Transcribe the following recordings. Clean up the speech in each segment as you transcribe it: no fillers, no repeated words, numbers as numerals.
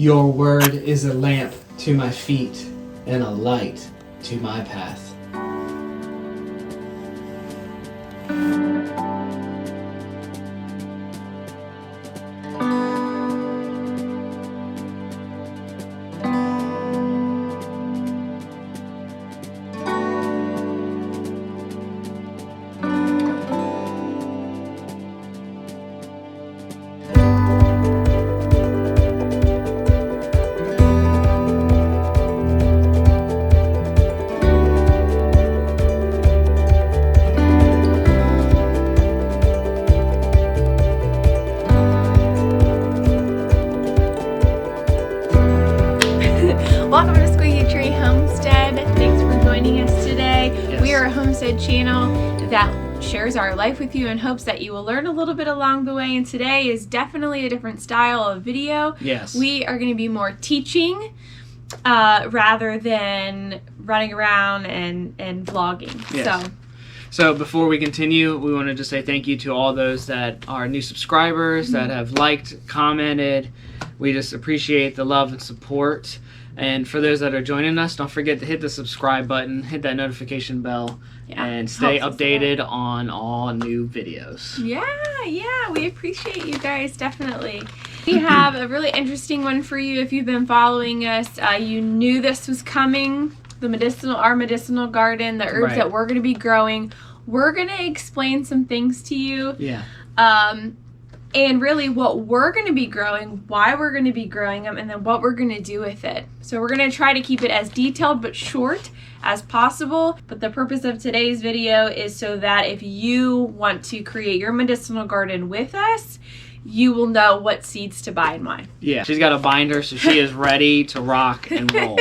Your word is a lamp to my feet and a light to my path. Welcome to Squeaky Tree Homestead. Thanks for joining us today. Yes. We are a homestead channel that shares our life with you in hopes that you will learn a little bit along the way. And today is definitely a different style of video. Yes. We are going to be more teaching rather than running around and vlogging. Yes. So before we continue, we want to just say thank you to all those that are new subscribers, that have liked, commented. We just appreciate the love and support. And for those that are joining us, don't forget to hit the subscribe button, hit that notification bell, and stay updated on all new videos. Yeah, we appreciate you guys, definitely. We have a really interesting one for you. If you've been following us, you knew this was coming. Our medicinal garden, the herbs that we're going to be growing. We're going to explain some things to you. Yeah. And really what we're going to be growing, why we're going to be growing them, and then what we're going to do with it. So we're going to try to keep it as detailed but short as possible. But the purpose of today's video is so that if you want to create your medicinal garden with us, you will know what seeds to buy and why. Yeah. She's got a binder, so she is ready to rock and roll.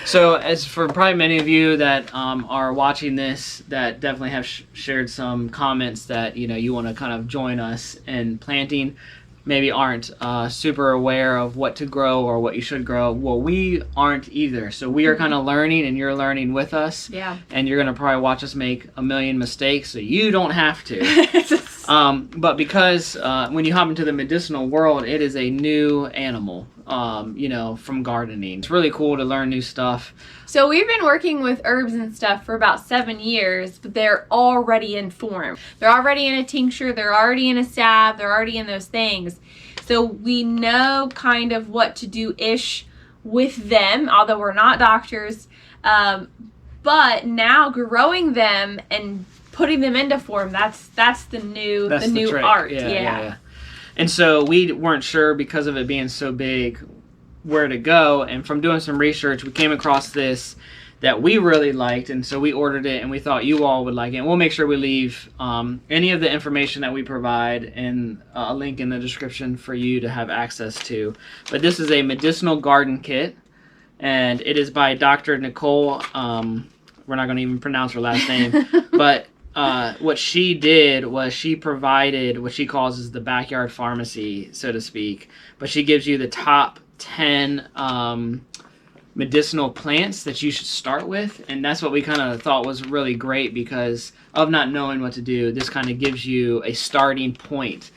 So as for probably many of you that are watching this that definitely have shared some comments that you want to kind of join us in planting, maybe aren't super aware of what to grow or what you should grow. Well, we aren't either. So we are kind of learning, and you're learning with us. Yeah. And you're going to probably watch us make a million mistakes, so you don't have to. But because when you hop into the medicinal world, it is a new animal, from gardening. It's really cool to learn new stuff. So we've been working with herbs and stuff for about 7 years, but they're already in form. They're already in a tincture, they're already in a salve, they're already in those things. So we know kind of what to do-ish with them, although we're not doctors. But now growing them and putting them into form, that's the new trick. art. Yeah. And so we weren't sure, because of it being so big, where to go. And from doing some research, we came across this that we really liked, and so we ordered it, and we thought you all would like it. And we'll make sure we leave any of the information that we provide in a link in the description for you to have access to. But this is a Medicinal Garden Kit, and it is by Dr. Nicole. We're not going to even pronounce her last name, but what she did was she provided what she calls is the backyard pharmacy, so to speak. But she gives you the top 10 medicinal plants that you should start with. And that's what we kind of thought was really great, because of not knowing what to do. This kind of gives you a starting point.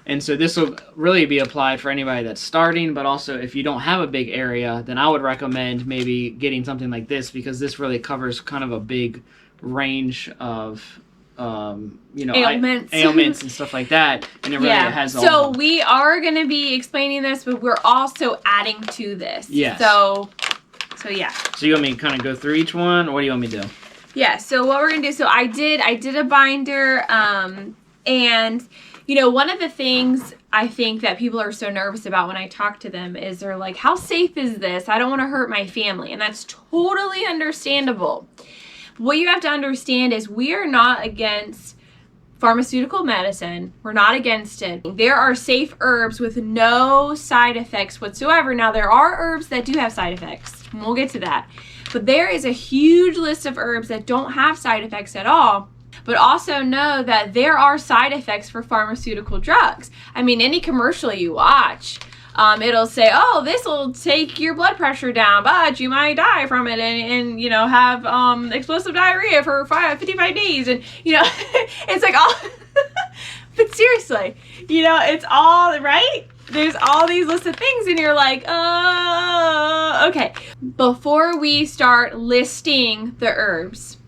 And so this will really be applied for anybody that's starting, but also if you don't have a big area, then I would recommend maybe getting something like this, because this really covers kind of a big range of ailments and stuff like that, and it really has all. So we are going to be explaining this, but we're also adding to this. Yes. So yeah. So you want me to kind of go through each one, or what do you want me to do? Yeah. So what we're going to do? So I did a binder, and one of the things I think that people are so nervous about when I talk to them is they're like, "How safe is this? I don't want to hurt my family," and that's totally understandable. What you have to understand is we are not against pharmaceutical medicine. We're not against it. There are safe herbs with no side effects whatsoever. Now, there are herbs that do have side effects, and we'll get to that. But there is a huge list of herbs that don't have side effects at all. But also know that there are side effects for pharmaceutical drugs. I mean, any commercial you watch, it'll say, oh, this will take your blood pressure down, but you might die from it and have explosive diarrhea for 55 days. And, it's like, all, but seriously, it's all, right? there's all these lists of things and you're like, okay. Before we start listing the herbs,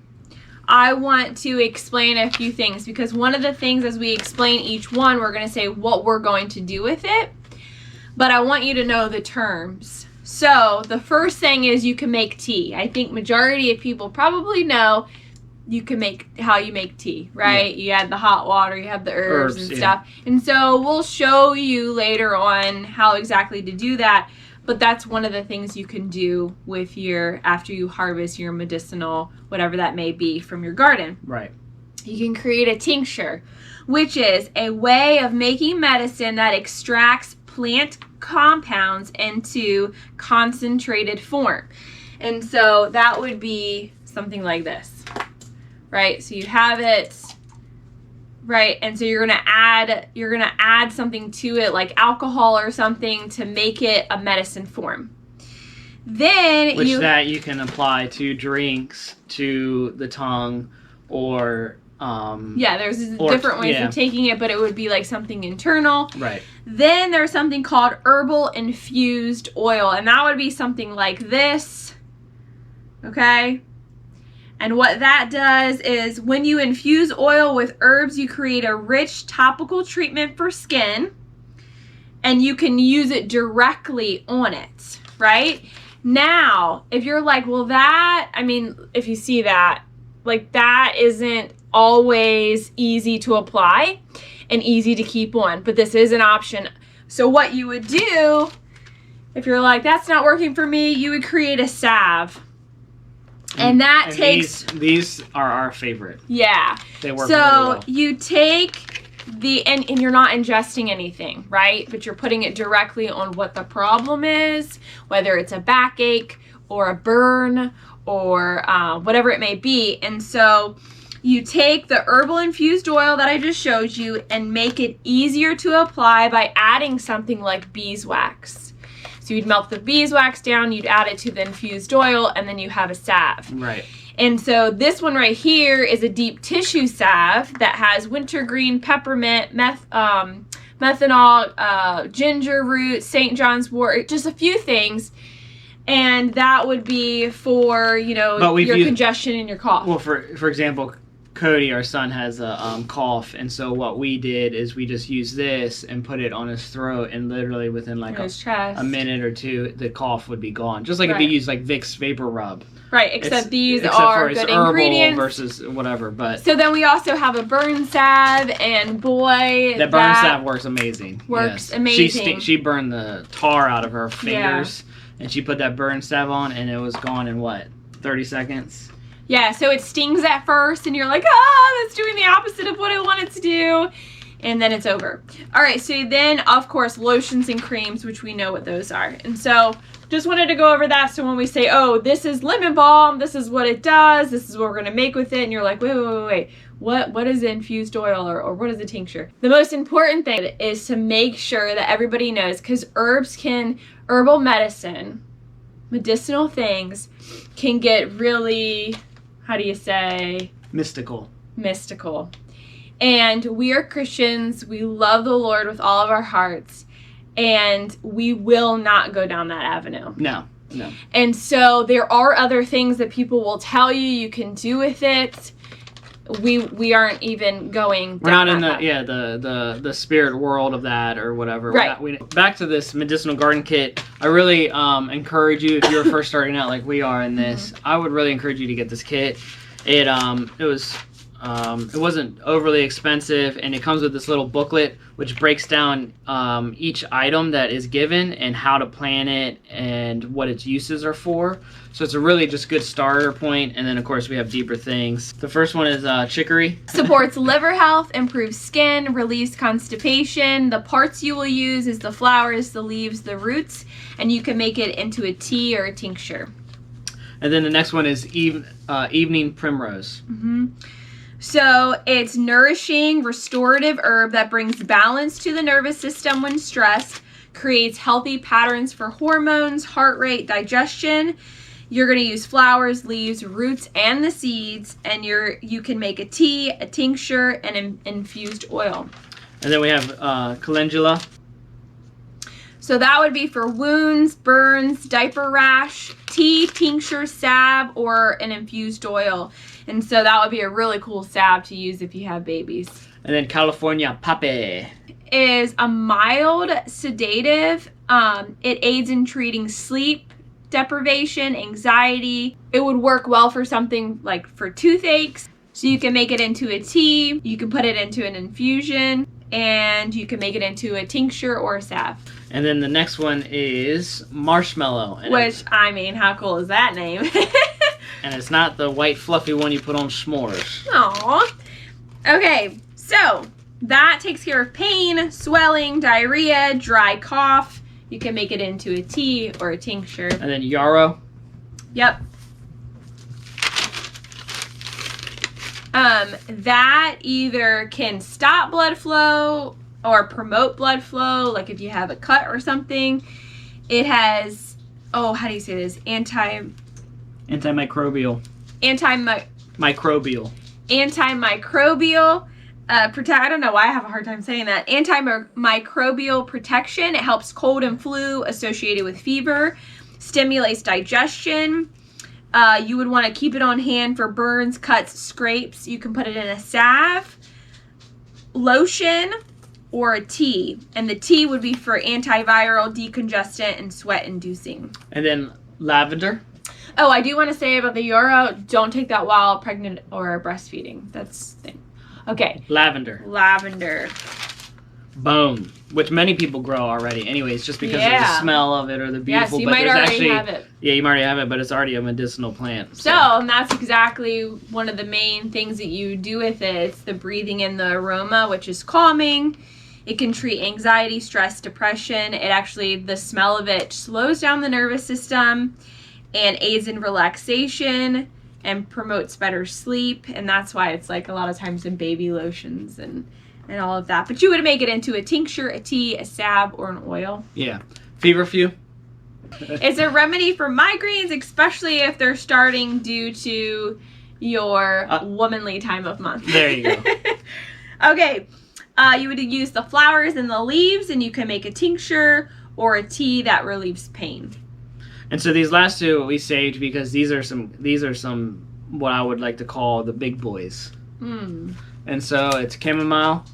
I want to explain a few things, because one of the things as we explain each one, we're going to say what we're going to do with it, but I want you to know the terms. So the first thing is you can make tea. I think majority of people probably know you can make how you make tea, right? Yeah. You add the hot water, you have the herbs and stuff. Yeah. And so we'll show you later on how exactly to do that. But that's one of the things you can do with after you harvest your medicinal, whatever that may be, from your garden. Right. You can create a tincture, which is a way of making medicine that extracts plant compounds into concentrated form. And so that would be something like this. Right, so you have it, right, and so you're gonna add something to it, like alcohol or something, to make it a medicine form. Then that you can apply to drinks, to the tongue, or there's different ways of taking it, but it would be like something internal. Right. Then there's something called herbal infused oil, and that would be something like this. Okay. And what that does is when you infuse oil with herbs, you create a rich topical treatment for skin, and you can use it directly on it, right? Now, if you're like, well, if you see that, like, that isn't always easy to apply and easy to keep on, but this is an option. So what you would do, if you're like, that's not working for me, you would create a salve. And that takes... These are our favorite. Yeah. They work really well. So you take and you're not ingesting anything, right? But you're putting it directly on what the problem is, whether it's a backache or a burn or whatever it may be. And so you take the herbal infused oil that I just showed you and make it easier to apply by adding something like beeswax. So you'd melt the beeswax down, you'd add it to the infused oil, and then you have a salve. Right. And so this one right here is a deep tissue salve that has wintergreen, peppermint, methanol, ginger root, St. John's wort, just a few things. And that would be for, your congestion and your cough. Well, for example, Cody, our son, has a cough, and so what we did is we just used this and put it on his throat, and literally within like a minute or two, the cough would be gone. Just like if you use like Vicks Vapor Rub. Right, except these are good ingredients versus whatever. But so then we also have a burn salve, and boy, that burn salve works amazing. Amazing. She burned the tar out of her fingers, and she put that burn salve on, and it was gone in 30 seconds. Yeah, so it stings at first, and you're like, that's doing the opposite of what I wanted to do. And then it's over. All right, so then, of course, lotions and creams, which we know what those are. And so just wanted to go over that. So when we say, this is lemon balm, this is what it does, this is what we're going to make with it, and you're like, wait. What is infused oil or what is a tincture? The most important thing is to make sure that everybody knows, because herbal medicine, medicinal things, can get really... How do you say? Mystical. And we are Christians. We love the Lord with all of our hearts. And we will not go down that avenue. No. And so there are other things that people will tell you can do with it. We aren't even going We're not in the spirit world of that or whatever. Right. Back to this Medicinal Garden Kit. I really encourage you, if you're first starting out like we are in this, I would really encourage you to get this kit. It wasn't overly expensive, and it comes with this little booklet which breaks down each item that is given and how to plant it and what its uses are for. So it's a really just good starter point, and then of course we have deeper things. The first one is chicory. Supports liver health, improves skin, relieves constipation. The parts you will use is the flowers, the leaves, the roots, and you can make it into a tea or a tincture. And then the next one is evening primrose. Mm-hmm. So it's nourishing, restorative herb that brings balance to the nervous system when stressed, creates healthy patterns for hormones, heart rate, digestion. You're going to use flowers, leaves, roots, and the seeds, and you can make a tea, a tincture, and an infused oil. And then we have calendula. So that would be for wounds, burns, diaper rash, tea, tincture, salve, or an infused oil. And so that would be a really cool salve to use if you have babies. And then California Poppy is a mild sedative. It aids in treating sleep deprivation, anxiety. It would work well for something like for toothaches. So you can make it into a tea, you can put it into an infusion, and you can make it into a tincture or a salve. And then the next one is Marshmallow. Which, I mean, how cool is that name? And it's not the white fluffy one you put on s'mores. Aww. Okay, so that takes care of pain, swelling, diarrhea, dry cough. You can make it into a tea or a tincture. And then yarrow. Yep. That either can stop blood flow or promote blood flow, like if you have a cut or something. It has, how do you say this? Antimicrobial. Antimicrobial. I don't know why I have a hard time saying that. Antimicrobial protection. It helps cold and flu associated with fever. Stimulates digestion. You would want to keep it on hand for burns, cuts, scrapes. You can put it in a salve, lotion, or a tea. And the tea would be for antiviral, decongestant, and sweat inducing. And then lavender. Oh, I do want to say about the yarrow, don't take that while pregnant or breastfeeding. That's the thing. Okay. Lavender. Boom. Which many people grow already anyways, just because of the smell of it or the beautiful. Yes, you might already have it. Yeah, you might already have it, but it's already a medicinal plant. So, and that's exactly one of the main things that you do with it. It's the breathing in the aroma, which is calming. It can treat anxiety, stress, depression. It actually, the smell of it slows down the nervous system and aids in relaxation and promotes better sleep. And that's why it's like a lot of times in baby lotions and all of that. But you would make it into a tincture, a tea, a salve, or an oil. Yeah. Feverfew. It's a remedy for migraines, especially if they're starting due to your womanly time of month. There you go. Okay. You would use the flowers and the leaves, and you can make a tincture or a tea that relieves pain. And so these last two we saved because these are some what I would like to call the big boys. And so it's chamomile.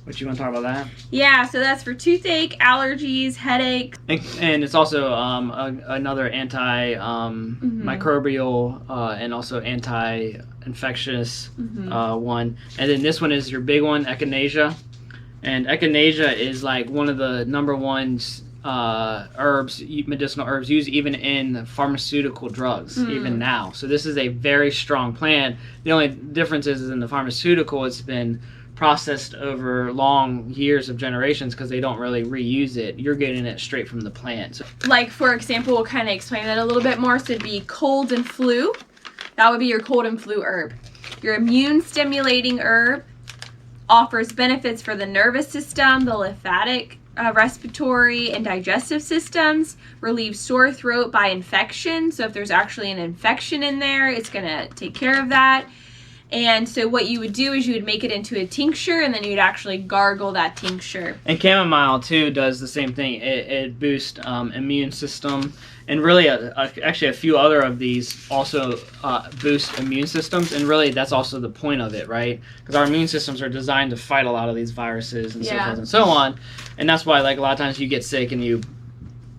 What you want to talk about that? Yeah, so that's for toothache, allergies, headaches. And it's also another anti-microbial and also anti-infectious one. And then this one is your big one, echinacea. And echinacea is like one of the number one medicinal herbs used even in pharmaceutical drugs, even now. So this is a very strong plant. The only difference is in the pharmaceutical, it's been processed over long years of generations because they don't really reuse it. You're getting it straight from the plant. So, like, for example, we'll kind of explain that a little bit more. So it'd be cold and flu. That would be your cold and flu herb. Your immune stimulating herb offers benefits for the nervous system, the lymphatic, respiratory and digestive systems, relieves sore throat by infection. So if there's actually an infection in there, it's going to take care of that. And so what you would do is you would make it into a tincture, and then you'd actually gargle that tincture. And chamomile too does the same thing. It boosts immune system, and really actually a few other of these also boost immune systems, and really that's also the point of it, right? Because our immune systems are designed to fight a lot of these viruses and so forth and so on, and that's why like a lot of times you get sick and you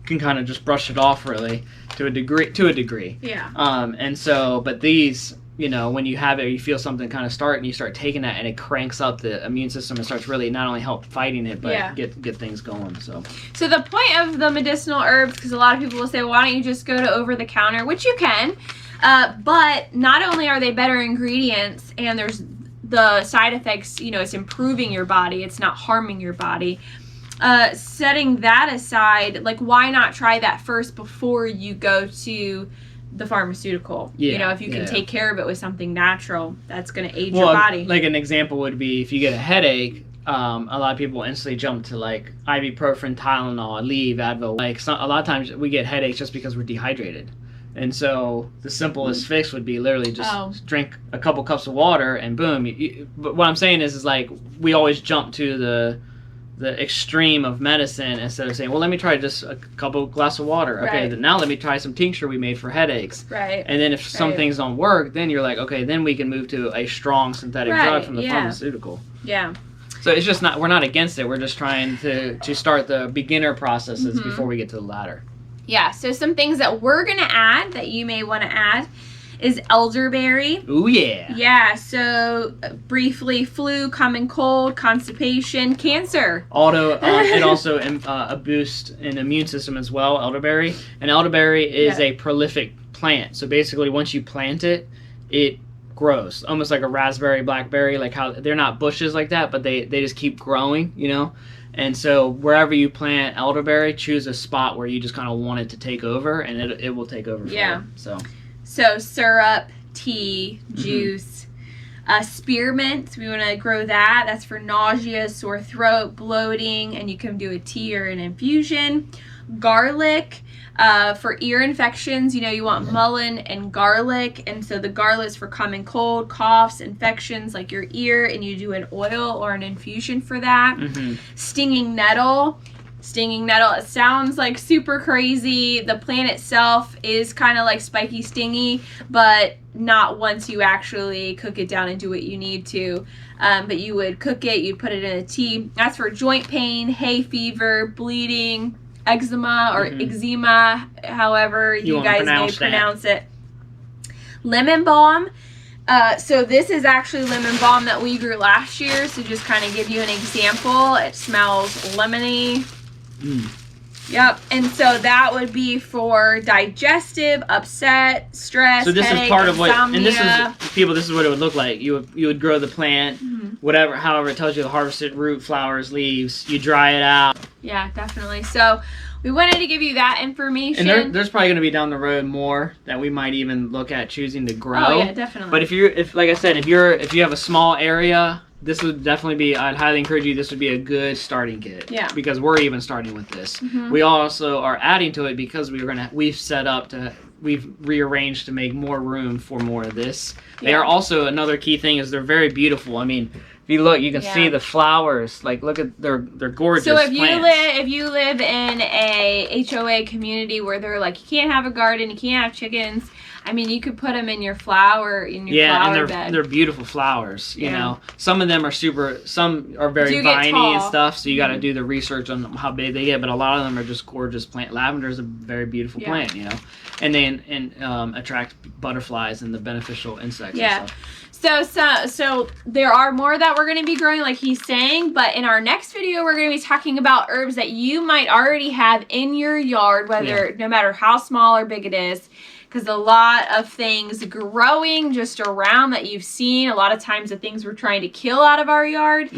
can kind of just brush it off really to a degree. Yeah. And so, but these, you know, when you have it, you feel something kind of start, and you start taking that, and it cranks up the immune system and starts really not only help fighting it, but get things going. So the point of the medicinal herbs, because a lot of people will say, well, why don't you just go to over the counter, which you can, but not only are they better ingredients, and there's the side effects, you know, it's improving your body, it's not harming your body. Setting that aside, like, why not try that first before you go to the pharmaceutical? You know, if you can take care of it with something natural, that's going to aid your body. Like an example would be if you get a headache, a lot of people instantly jump to like ibuprofen, Tylenol, Aleve, Advil. Like a lot of times we get headaches just because we're dehydrated. And so the simplest fix would be literally just drink a couple cups of water and boom. But what I'm saying is like we always jump to the the extreme of medicine instead of saying, well, let me try just a couple glass of water. Okay, Right. now let me try some tincture we made for headaches. Right. And then if some things don't work, then you're like, okay, then we can move to a strong synthetic drug from the pharmaceutical. Yeah. So it's just not, we're not against it. We're just trying to start the beginner processes before we get to the ladder. Yeah, so some things that we're going to add that you may want to add is elderberry. Ooh, yeah. Yeah, so briefly, flu, common cold, constipation, cancer. It also a boost in the immune system as well, elderberry. And elderberry is a prolific plant. So basically, once you plant it, it grows. Almost like a raspberry, blackberry, like how they're not bushes like that, but they just keep growing, you know? And so wherever you plant elderberry, choose a spot where you just kind of want it to take over, and it will take over for you. So syrup, tea, juice, spearmint, we want to grow that. That's for nausea, sore throat, bloating, and you can do a tea or an infusion. Garlic, for ear infections, you know, you want mullein and garlic. And so the garlic is for common cold, coughs, infections like your ear, and you do an oil or an infusion for that. Stinging nettle. It sounds like super crazy. The plant itself is kind of like spiky stingy, but not once you actually cook it down and do what you need to. But you would cook it, you'd put it in a tea. That's for joint pain, hay fever, bleeding, eczema or eczema, however you guys may pronounce it. Lemon balm. So this is actually lemon balm that we grew last year. So just kind of give you an example. It smells lemony. Yep. And so that would be for digestive, upset, stress, so this headache, is part of what, insomnia. and this is, people, this is what it would look like. You would grow the plant, whatever, however it tells you to harvest it, root, flowers, leaves. You dry it out. Yeah, definitely. So we wanted to give you that information. And there's probably going to be down the road more that we might even look at choosing to grow. Oh yeah, definitely. But if like I said, if you have a small area, this would definitely be, I'd highly encourage you, this would be a good starting kit. Yeah. Because we're even starting with this. We also are adding to it because we've rearranged to make more room for more of this. They are also, another key thing is they're very beautiful. I mean, if you look, you can see the flowers. Like, look at, they're gorgeous. So if plants. you live in a HOA community where they're like, you can't have a garden, you can't have chickens, I mean, you could put them in your flower bed. They're beautiful flowers. You know, some of them are some are very viney and stuff. So you got to do the research on how big they get. But a lot of them are just gorgeous plant. Lavender is a very beautiful plant. You know, and they attract butterflies and the beneficial insects. And stuff. So there are more that we're going to be growing, like he's saying, but in our next video, we're going to be talking about herbs that you might already have in your yard, no matter how small or big it is, because a lot of things growing just around that you've seen, a lot of times the things we're trying to kill out of our yard,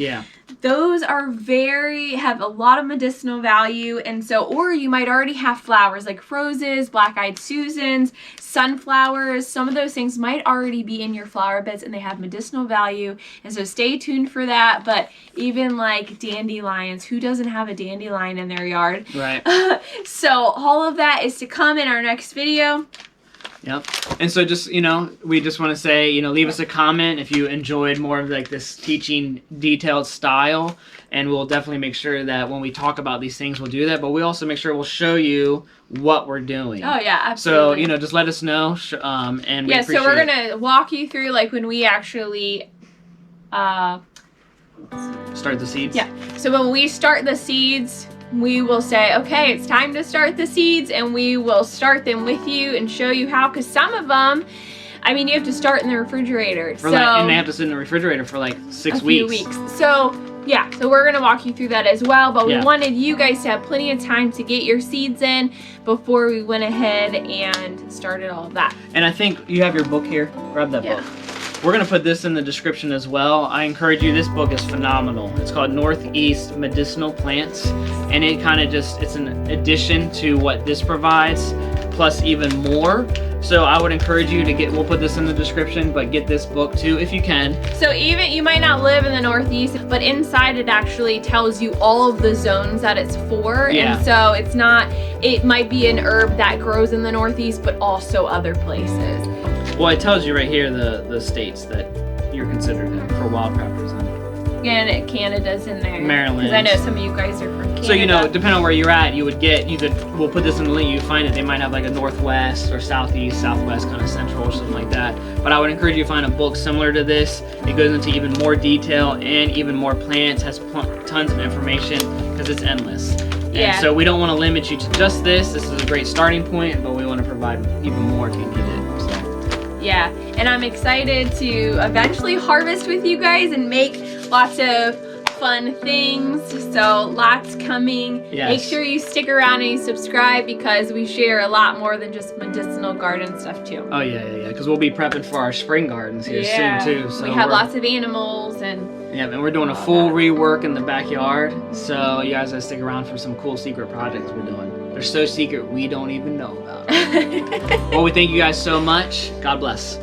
those are have a lot of medicinal value. And so, or you might already have flowers like roses, black-eyed Susans, sunflowers. Some of those things might already be in your flower beds and they have medicinal value. And so stay tuned for that. But even like dandelions, who doesn't have a dandelion in their yard? Right. So all of that is to come in our next video. Yep. And so just, we just want to say, leave us a comment if you enjoyed more of like this teaching detailed style. And we'll definitely make sure that when we talk about these things, we'll do that. But we also make sure we'll show you what we're doing. Oh, yeah, absolutely. So, just let us know. And we appreciate so we're going to walk you through like when we actually... start the seeds? Yeah. So when we start the seeds... we will say, okay, it's time to start the seeds, and we will start them with you and show you how, because some of them, I mean, you have to start in the refrigerator. And they have to sit in the refrigerator for like 6 weeks. Few weeks. So, yeah, so we're going to walk you through that as well, but we wanted you guys to have plenty of time to get your seeds in before we went ahead and started all of that. And I think you have your book here. Grab that book. We're going to put this in the description as well. I encourage you, this book is phenomenal. It's called Northeast Medicinal Plants, and it kind of it's an addition to what this provides, plus even more. So I would encourage you to we'll put this in the description, but get this book too if you can. So even, you might not live in the Northeast, but inside it actually tells you all of the zones that it's for. Yeah. And so it might be an herb that grows in the Northeast, but also other places. Well, it tells you right here the states that you're considered in for wildcrafters. Michigan, Canada's in there. Maryland. Because I know some of you guys are from Canada. So, you know, depending on where you're at, we'll put this in the link, you find it. They might have like a northwest or southeast, southwest, kind of central or something like that. But I would encourage you to find a book similar to this. It goes into even more detail and even more plants, has tons of information because it's endless. Yeah. And so we don't want to limit you to just this. This is a great starting point, but we want to provide even more if you need it. So. Yeah, and I'm excited to eventually harvest with you guys and make lots of fun things. So lots coming. Yes. Make sure you stick around and you subscribe because we share a lot more than just medicinal garden stuff too. Oh yeah. Because we'll be prepping for our spring gardens here soon too. So we have lots of animals and and we're doing a full rework in the backyard. So you guys gotta stick around for some cool secret projects we're doing. They're so secret we don't even know about. Well, we thank you guys so much. God bless.